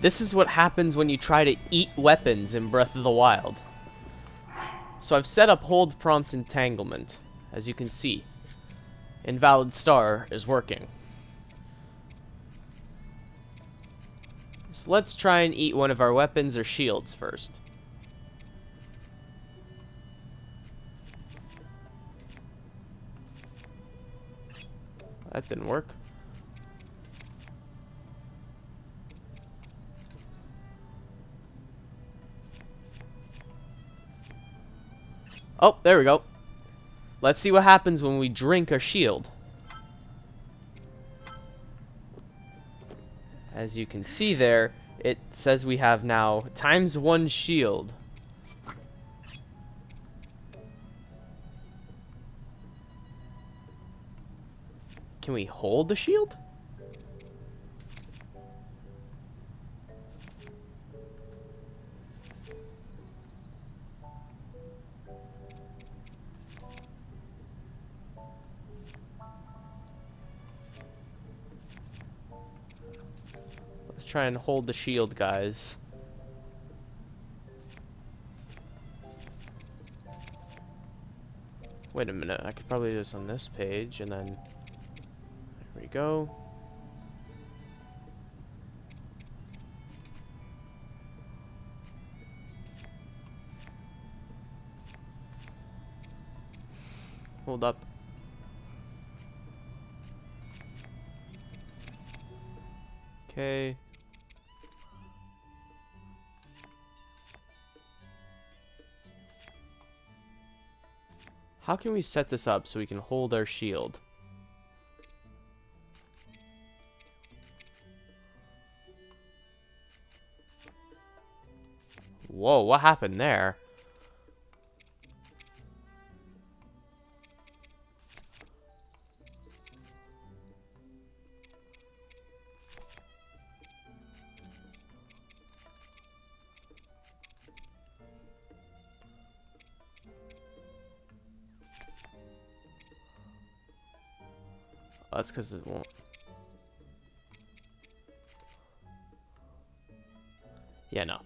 This is what happens when you try to eat weapons in Breath of the Wild. So I've set up hold prompt entanglement, as you can see. Invalid star is working. So let's try and eat one of our weapons or shields first. That didn't work. Oh, there we go. Let's see what happens when we drink a shield. As you can see there, it says we have now ×1 shield. Can we hold the shield? Let's try and hold the shield, guys. Wait a minute, I could probably do this on this page, and then... There we go. Hold up. Okay. How can we set this up so we can hold our shield? Whoa, what happened there? Oh, that's because it won't. Yeah, no.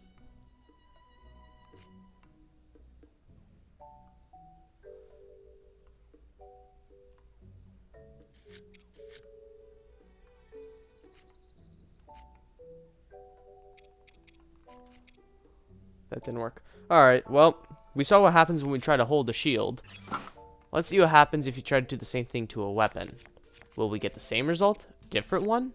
That didn't work. Alright, well, we saw what happens when we try to hold the shield. Let's see what happens if you try to do the same thing to a weapon. Will we get the same result? Different one?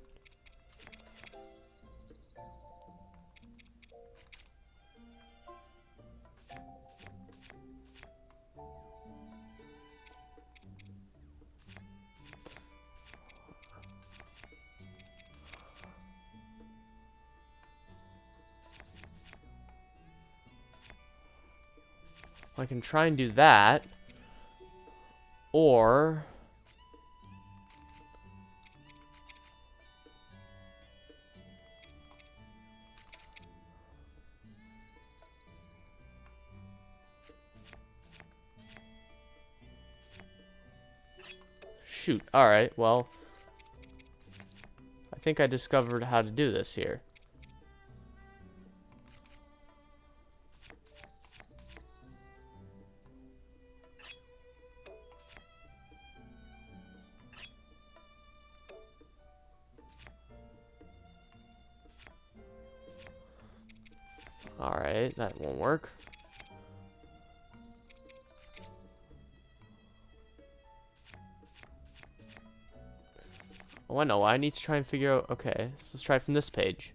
I can try and do that. Or... Shoot. Alright, well... I think I discovered how to do this here. Alright, that won't work. Oh, I know. I need to try and figure out... Okay, so let's try from this page.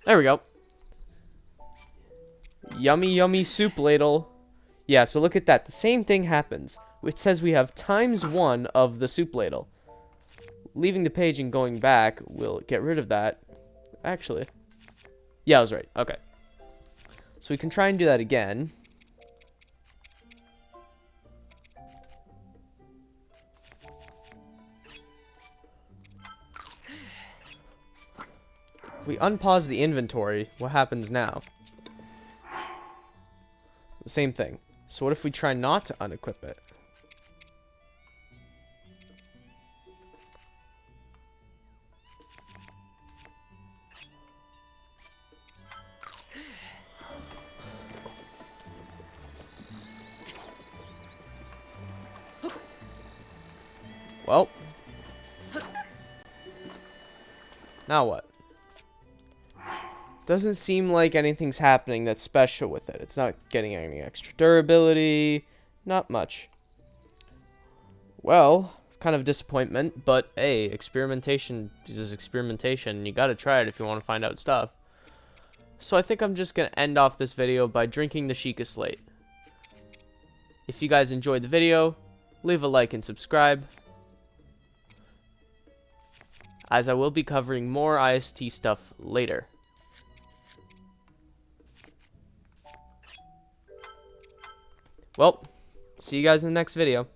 There we go. Yummy, yummy soup ladle. Yeah, so look at that. The same thing happens. It says we have ×1 of the soup ladle. Leaving the page and going back will get rid of that. Actually. Yeah, I was right. Okay. So we can try and do that again. If we unpause the inventory, what happens now? The same thing. So what if we try not to unequip it? Well. Now what? Doesn't seem like anything's happening that's special with it. It's not getting any extra durability. Not much. Well, it's kind of a disappointment, but hey, experimentation is experimentation. You gotta try it if you want to find out stuff. So I think I'm just gonna end off this video by drinking the Sheikah Slate. If you guys enjoyed the video, leave a like and subscribe, as I will be covering more IST stuff later. Well, see you guys in the next video.